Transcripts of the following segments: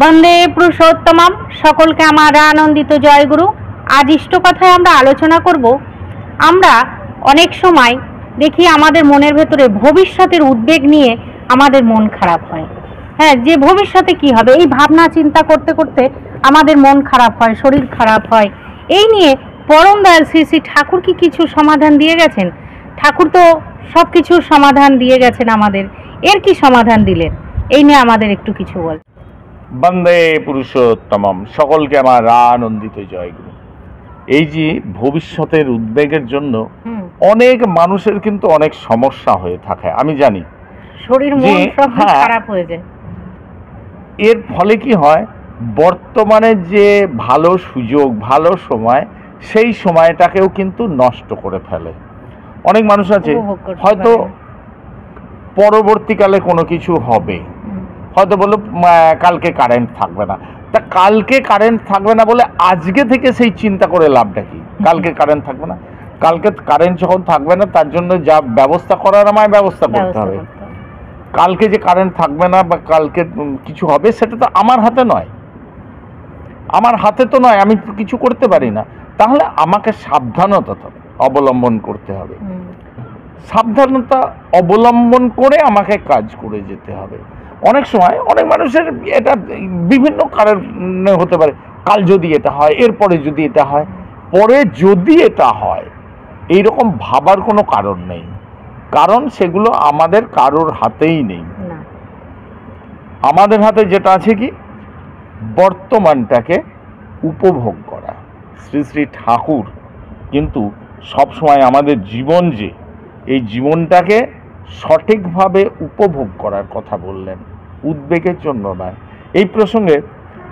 বন্দে পুরুষোত্তমম। সকলকে আমার আনন্দিত জয়গুরু। আজ ইষ্ট কথায় আমরা আলোচনা করব। আমরা অনেক সময় দেখি আমাদের মনের ভেতরে ভবিষ্যতের উদ্বেগ নিয়ে আমাদের মন খারাপ হয়। হ্যাঁ, যে ভবিষ্যতে কি হবে এই ভাবনা চিন্তা করতে করতে আমাদের মন খারাপ হয়, শরীর খারাপ হয়। এই নিয়ে পরম দয়াল শ্রী শ্রী ঠাকুর কি কিছু সমাধান দিয়ে গেছেন? ঠাকুর তো সব কিছুর সমাধান দিয়ে গেছেন আমাদের। এর কি সমাধান দিলেন এই নিয়ে আমাদের একটু কিছু বল। বন্দে পুরুষোত্তমম। সকলকে আমার আনন্দিত জয়গুরু। এই যে ভবিষ্যতের উদ্বেগের জন্য অনেক মানুষের কিন্তু অনেক সমস্যা হয়ে থাকে, আমি জানি। শরীর মন সব খারাপ হয়ে যায়। এর ফলে কি হয়, বর্তমানে যে ভালো সুযোগ, ভালো সময়, সেই সময়টাকেও কিন্তু নষ্ট করে ফেলে। অনেক মানুষ আছে হয়তো পরবর্তীকালে কোনো কিছু হবে, হয়তো বললো কালকে কারেন্ট থাকবে না, তা কালকে কারেন্ট থাকবে না বলে আজকে থেকে সেই চিন্তা করে লাভটা কি? কালকে কারেন্ট থাকবে না, কালকে কারেন্ট যখন থাকবে না তার জন্য যা ব্যবস্থা করার আমায় ব্যবস্থা করতে হবে। কালকে যে কারেন্ট থাকবে না বা কালকে কিছু হবে সেটা তো আমার হাতে নয়, আমার হাতে তো নয়, আমি কিছু করতে পারি না। তাহলে আমাকে সাবধানতা অবলম্বন করতে হবে। সাবধানতা অবলম্বন করে আমাকে কাজ করে যেতে হবে। অনেক সময় অনেক মানুষের এটা বিভিন্ন কারণে হতে পারে। কাল যদি এটা হয়, এরপরে যদি এটা হয়, পরে যদি এটা হয়, এইরকম ভাবার কোনো কারণ নেই। কারণ সেগুলো আমাদের কারোর হাতেই নেই। আমাদের হাতে যেটা আছে কি, বর্তমানটাকে উপভোগ করা। শ্রী শ্রী ঠাকুর কিন্তু সবসময় আমাদের জীবন, যে এই জীবনটাকে সঠিকভাবে উপভোগ করার কথা বললেন, উদ্বেগের জন্য নয়। এই প্রসঙ্গে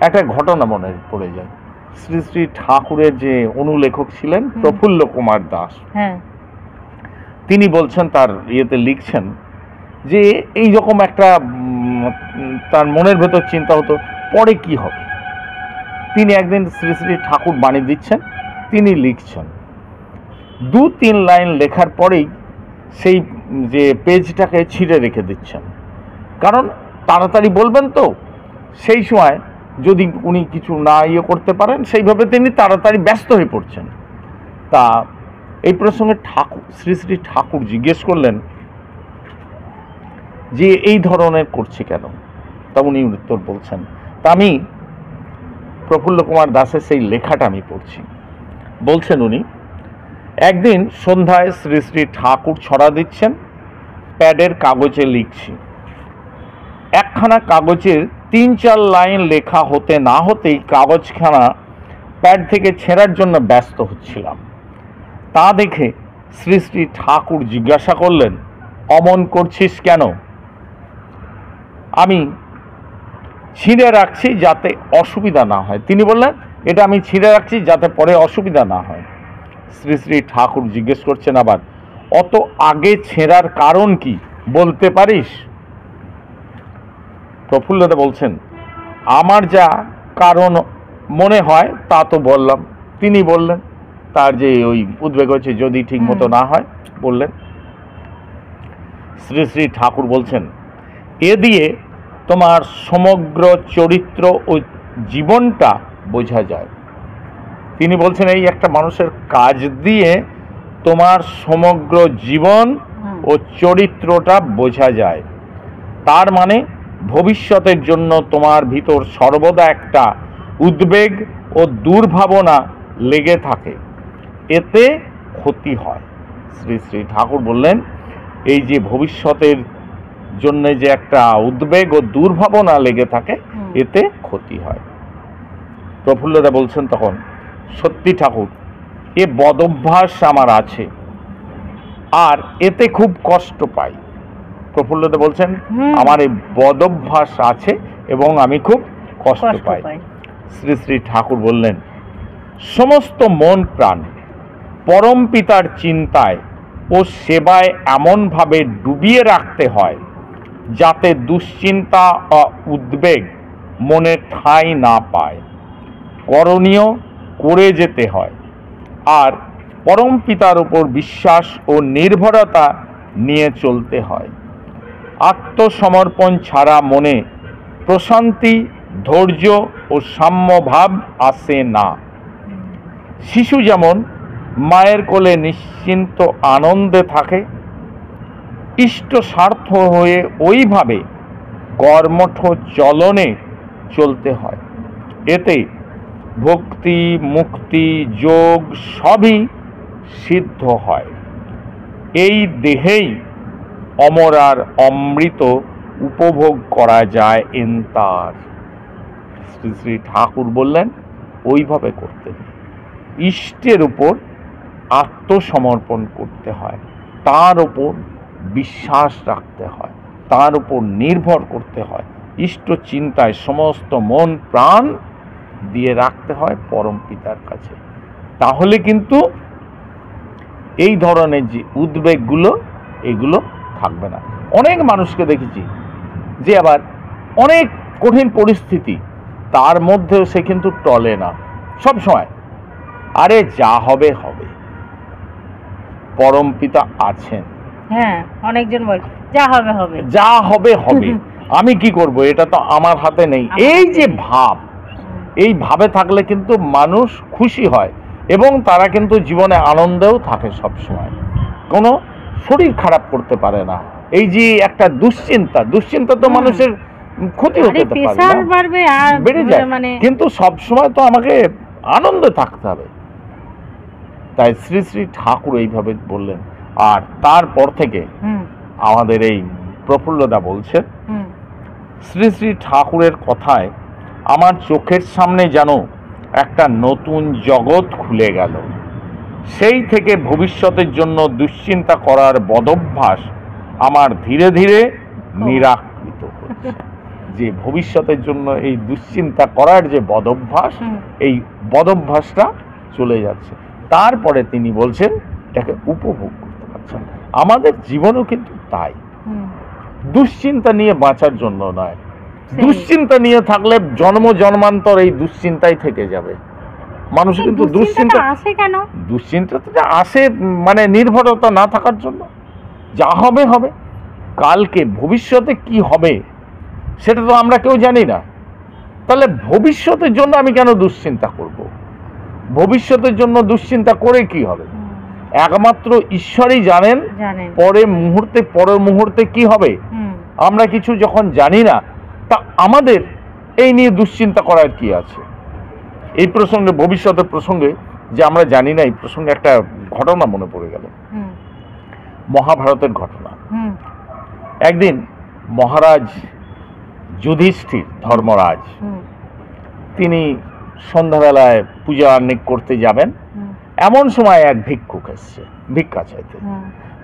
একটা ঘটনা মনে পড়ে যায়। শ্রী শ্রী ঠাকুরের যে অনুলেখক ছিলেন প্রফুল্ল কুমার দাস, তিনি বলছেন, তার ইয়েতে লিখছেন যে এই রকম একটা তার মনের ভেতর চিন্তা হতো পরে কি হবে। তিনি একদিন শ্রী শ্রী ঠাকুর বাণী দিচ্ছেন, তিনি লিখছেন, 2-3 লাইন লেখার পরেই সেই যে পেজটাকে ছিঁড়ে রেখে দিচ্ছেন। কারণ তাড়াতাড়ি বলবেন তো, সেই সময় যদি উনি কিছু না করতে পারেন, সেইভাবে তিনি তাড়াতাড়ি ব্যস্ত হয়ে পড়ছেন। তা এই প্রসঙ্গে ঠাকুর, শ্রী শ্রী ঠাকুর জিজ্ঞেস করলেন যে এই ধরনের করছে কেন? তা উনি উত্তর বলছেন। তা আমি প্রফুল্ল কুমার দাসের সেই লেখাটা আমি পড়ছি। বলছেন উনি, একদিন সন্ধ্যায় শ্রী শ্রী ঠাকুর ছড়া দিচ্ছেন, প্যাডের কাগজে লিখছি। একখানা কাগজের 3-4 লাইন লেখা হতে না হতেই কাগজখানা প্যাড থেকে ছেঁড়ার জন্য ব্যস্ত হচ্ছিলাম। তা দেখে শ্রী শ্রী ঠাকুর জিজ্ঞাসা করলেন, অমন করছিস কেন? আমি ছিঁড়ে রাখছি যাতে অসুবিধা না হয়। তিনি বললেন, এটা আমি ছিঁড়ে রাখছি যাতে পরে অসুবিধা না হয়। শ্রী শ্রী ঠাকুর জিজ্ঞেস করছেন আবার, অত আগে ছেঁড়ার কারণ কি বলতে পারিস? প্রফুল্লদা বলছেন, আমার যা কারণ মনে হয় তা তো বললাম। তিনি বললেন তার যে ওই উদ্বেগ হচ্ছে যদি ঠিক মতো না হয়, বললেন। শ্রী শ্রী ঠাকুর বলছেন, এ দিয়ে তোমার সমগ্র চরিত্র ও জীবনটা বোঝা যায়। তিনি বলছেন, এই একটা মানুষের কাজ দিয়ে তোমার সমগ্র জীবন ও চরিত্রটা বোঝা যায়। তার মানে ভবিষ্যতের জন্য তোমার ভিতর সর্বদা একটা উদ্বেগ ও দুর্ভাবনা লেগে থাকে, এতে ক্ষতি হয়। শ্রী শ্রী ঠাকুর বললেন, এই যে ভবিষ্যতের জন্য যে একটা উদ্বেগ ও দুর্ভাবনা লেগে থাকে, এতে ক্ষতি হয়। প্রফুল্লদা বলছেন তখন, সত্যি ঠাকুর, এ বদভ্যাস আমার আছে আর এতে খুব কষ্ট পাই। প্রফুল্লদা বলছেন, আমার এই বদভ্যাস আছে এবং আমি খুব কষ্ট পাই। শ্রী শ্রী ঠাকুর বললেন, সমস্ত মন প্রাণ পরম পিতার চিন্তায় ও সেবায় এমনভাবে ডুবিয়ে রাখতে হয় যাতে দুশ্চিন্তা ও উদ্বেগ মনে ঠাঁই না পায়। করণীয় করে যেতে হয় আর পরম পিতার উপর বিশ্বাস ও নির্ভরতা নিয়ে চলতে হয়। আত্মসমর্পণ ছাড়া মনে প্রশান্তি ধৈর্য ও সাম্যভাব আসে না। শিশু যেমন মায়ের কোলে নিশ্চিন্ত আনন্দে থাকে, ইষ্ট স্বার্থ হয়ে ওইভাবে কর্মঠ চলনে চলতে হয়। এতে ভক্তি, মুক্তি, যোগ সবই সিদ্ধ হয়। এই দেহেই অমর আর অমৃত উপভোগ করা যায় এন্তার। শ্রী শ্রী ঠাকুর বললেন ওইভাবে করতে, ইষ্টের উপর আত্মসমর্পণ করতে হয়, তার উপর বিশ্বাস রাখতে হয়, তার উপর নির্ভর করতে হয়, ইষ্ট চিন্তায় সমস্ত মন প্রাণ দিয়ে রাখতে হয় পরম পিতার কাছে। তাহলে কিন্তু এই ধরনের যে উদ্বেগগুলো এগুলো থাকবে না। অনেক মানুষকে দেখেছি যে আবার অনেক কঠিন পরিস্থিতি, তার মধ্যেও সে কিন্তু টলে না, সব সময় আরে যা হবে হবে, পরম পিতা আছেন। হ্যাঁ, অনেকজন বলে যা হবে হবে, যা হবে হবে, আমি কি করব, এটা তো আমার হাতে নেই। এই যে ভাব, এই ভাবে থাকলে কিন্তু মানুষ খুশি হয় এবং তারা কিন্তু জীবনে আনন্দেও থাকে সব সময়, কোনো শরীর খারাপ করতে পারে না। এই যে একটা দুশ্চিন্তা, দুশ্চিন্তা তো মানুষের ক্ষতি হতে পারে না, বেড়ে যায়, কিন্তু সব সময় তো আমাকে আনন্দে থাকতে হবে। তাই শ্রী শ্রী ঠাকুর এইভাবে বললেন। আর তারপর থেকে আমাদের এই প্রফুল্লদা বলছেন, শ্রী শ্রী ঠাকুরের কথায় আমার চোখের সামনে যেন একটা নতুন জগৎ খুলে গেল। সেই থেকে ভবিষ্যতের জন্য দুশ্চিন্তা করার বদভ্যাস আমার ধীরে ধীরে নিরাকৃত হচ্ছে। যে ভবিষ্যতের জন্য এই দুশ্চিন্তা করার যে বদভ্যাস, এই বদভ্যাসটা চলে যাচ্ছে। তারপরে তিনি বলছেন এটাকে উপভোগ করতে পারছেন। আমাদের জীবনও কিন্তু তাই, দুশ্চিন্তা নিয়ে বাঁচার জন্য নয়। দুশ্চিন্তা নিয়ে থাকলে জন্ম জন্মান্তর এই দুশ্চিন্তাই থেকে যাবে। মানুষ কিন্তু দুশ্চিন্তা আসে কেন? দুশ্চিন্তাটা আসে মানে নির্ভরতা না থাকার জন্য। যা হবে হবে, কালকে ভবিষ্যতে কি হবে সেটা তো আমরা কেউ জানি না। তাহলে ভবিষ্যতের জন্য আমি কেন দুশ্চিন্তা করব? ভবিষ্যতের জন্য দুশ্চিন্তা করে কি হবে? একমাত্র ঈশ্বরই জানেন পরের মুহূর্তে কি হবে। আমরা কিছু যখন জানি না, তা আমাদের এই নিয়ে দুশ্চিন্তা করার কি আছে? এই প্রসঙ্গে, ভবিষ্যতের প্রসঙ্গে যে আমরা জানি না, এই প্রসঙ্গে একটা ঘটনা মনে পড়ে গেল, মহাভারতের ঘটনা। একদিন মহারাজ যুধিষ্ঠির, ধর্মরাজ, তিনি সন্ধ্যাবেলায় পূজা আহ্নিক করতে যাবেন। এমন সময় এক ভিক্ষুক এসছে ভিক্ষা চাইতে।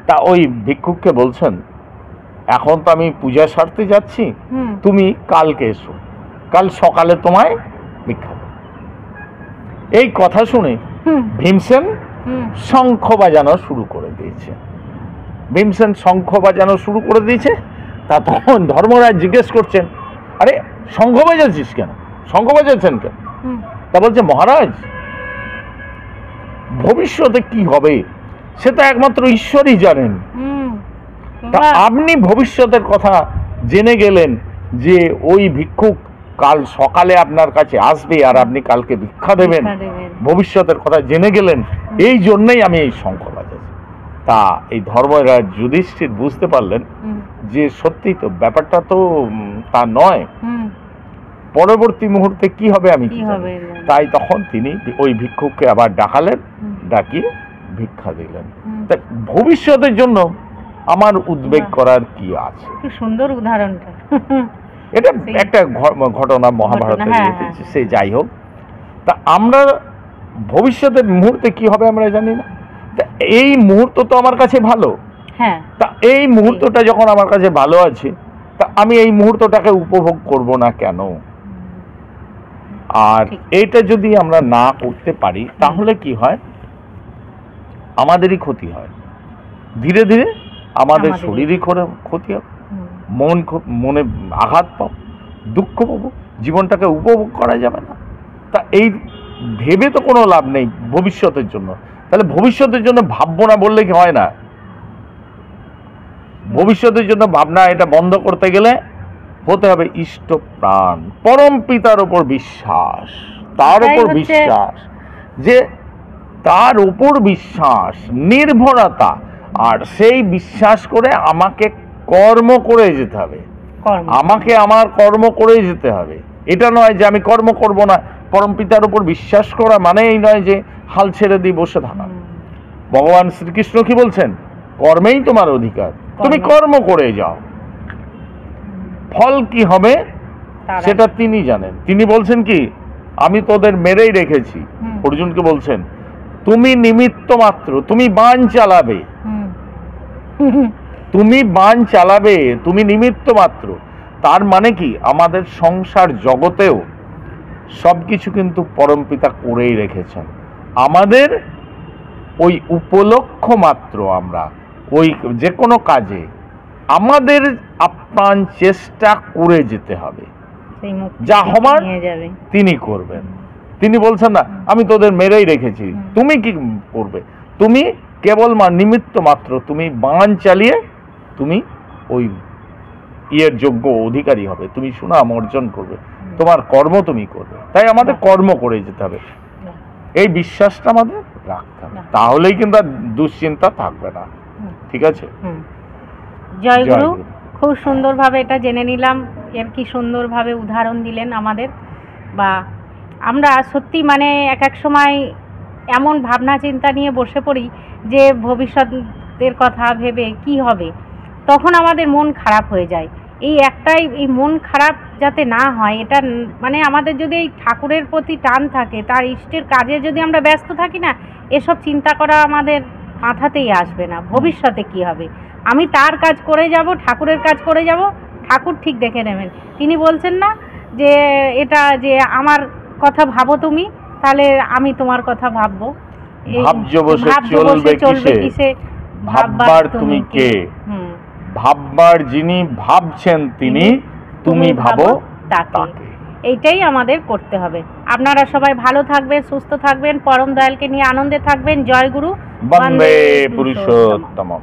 তা ওই ভিক্ষুককে বলছেন, এখন তো আমি পূজা সারতে যাচ্ছি, তুমি কালকে এসো, কাল সকালে তোমায় ভিক্ষা দেব। এই কথা শুনে ভীমসেন শঙ্খ বাজানো শুরু করে দিয়েছে। ভীমসেন শঙ্খ বাজানো শুরু করে দিয়েছে। তা তখন ধর্মরাজ জিজ্ঞেস করছেন, আরে শঙ্খ বাজাচ্ছিস কেন, শঙ্খ বাজাচ্ছেন কেন? তা বলছে, মহারাজ ভবিষ্যতে কি হবে সেটা একমাত্র ঈশ্বরই জানেন। তা আপনি ভবিষ্যতের কথা জেনে গেলেন যে ওই ভিক্ষুক কাল সকালে আপনার কাছে আসবে আর আপনি কালকে ভিক্ষা দেবেন, ভবিষ্যতের কথা জেনে গেলেন, এই জন্যই আমি এই শঙ্খ বাজাচ্ছি। তা এই ধর্মরাজ যুধিষ্ঠির বুঝতে পারলেন যে সত্যি তো ব্যাপারটা তো তা নয়, পরবর্তী মুহূর্তে কি হবে আমি কি জানি। তাই তখন তিনি ওই ভিক্ষুককে আবার ডাকালেন, ডাকিয়ে ভিক্ষা দিলেন। তাই ভবিষ্যতের জন্য আমার উদ্বেগ করার কি আছে? সুন্দর উদাহরণটা, এটা একটা ঘটনা মহাভারতের, সে যাই হোক। তা আমরা ভবিষ্যতের মুহূর্তে কি হবে আমরা জানি না। তা এই মুহূর্ত তো আমার কাছে ভালো, তা এই মুহূর্তটা যখন আমার কাছে ভালো আছে, তা আমি এই মুহূর্তটাকে উপভোগ করব না কেন? আর এইটা যদি আমরা না করতে পারি তাহলে কি হয়, আমাদেরই ক্ষতি হয়। ধীরে ধীরে আমাদের শরীরই ক্ষতি হবে, মনে আঘাত পাবো, দুঃখ পাবো, জীবনটাকে উপভোগ করা যাবে না। তা এই ভেবে তো কোনো লাভ নেই ভবিষ্যতের জন্য। তাহলে ভবিষ্যতের জন্য ভাববো না বললে কি হয় না? ভবিষ্যতের জন্য ভাবনা এটা বন্ধ করতে গেলে হতে হবে ইষ্ট প্রাণ, পরম পিতার উপর বিশ্বাস, তার এটাই উপর হচ্ছে- বিশ্বাস, যে তার উপর বিশ্বাস, নির্ভরতা, আর সেই বিশ্বাস করে আমাকে কর্ম করে যেতে হবে, কর্ম। আমাকে আমার কর্ম করে যেতে হবে। এটা নয় যে আমি কর্ম করব না। পরম পিতার উপর বিশ্বাস করা মানে এই নয় যে হাল ছেড়ে দিয়ে বসে থাকা। ভগবান শ্রীকৃষ্ণ কি বলছেন? কর্মেই তোমার অধিকার, তুমি কর্ম করে যাও, ফল কি হবে তারা- সেটা তিনি জানেন। তিনি বলছেন কি, আমি তোদের মেরেই রেখেছি। হুম। অর্জুনকে বলছেন তুমি নিমিত্ত মাত্র, তুমি বাণ চালাবে, হুম। তুমি বাণ চালাবে, তুমি নিমিত্ত মাত্র। তার মানে কি, আমাদের সংসার জগতেও সবকিছু কিন্তু পরমপিতা করেই রেখেছেন। আমাদের ওই উপলক্ষ মাত্র, আমরা ওই যে কোনো কাজে আমাদের আপ্রাণ চেষ্টা করে যেতে হবে। সেই মুক্তি যা হবার নিয়ে যাবে। তিনি করবেন। তিনি বলছেন না আমি তোদের মেরেই রেখেছি, হুম। তুমি কি করবে? তুমি কেবল নিমিত্ত মাত্র, তুমি বাণ চালিয়ে তুমি ওই ইয়ের যোগ্য অধিকারী হবে, তুমি সুনাম অর্জন করবে, তোমার কর্ম তুমি করবে। তাই আমাদের কর্ম করে যেতে হবে, এই বিশ্বাসটা আমাদের রাখতে হবে, তাহলেই কিন্তু আর দুশ্চিন্তা থাকবে না। ঠিক আছে? হুম। জয় গুরু। জয় গুরু। খুব সুন্দরভাবে এটা জেনে নিলাম, এর কি সুন্দরভাবে উদাহরণ দিলেন আমাদের। বা আমরা সত্যি মানে এক এক সময় এমন ভাবনা চিন্তা নিয়ে বসে পড়ি যে ভবিষ্যতের কথা ভেবে কি হবে, তখন আমাদের মন খারাপ হয়ে যায়। এই একটাই, এই মন খারাপ যাতে না হয়, এটা মানে আমাদের যদি এই ঠাকুরের প্রতি টান থাকে, তার ইষ্টের কাজে যদি আমরা ব্যস্ত থাকি না, এসব চিন্তা করা আমাদের মাথাতেই আসবে না। ভবিষ্যতে কি হবে, আমি তার কাজ করে যাব, ঠাকুরের কাজ করে যাব, ঠাকুর ঠিক দেখে নেবেন। তিনি বলছেন না যে এটা যে আমার কথা ভাবো তুমি, তাহলে আমি তোমার কথা ভাববো। ভাবজ বসে ভাবজ চলবে চলবে কিসে, কিসে, ভাববার তুমি কে? হুম। ভাববার যিনি ভাবছেন তিনি, তুমি ভাবো তাকে। তাকে। এইটাই আমাদের করতে হবে। আপনারা সবাই ভালো থাকবেন, সুস্থ থাকবেন, পরম দয়ালকে নিয়ে আনন্দে থাকবেন। জয় গুরু। বন্দে পুরুষোত্তমম।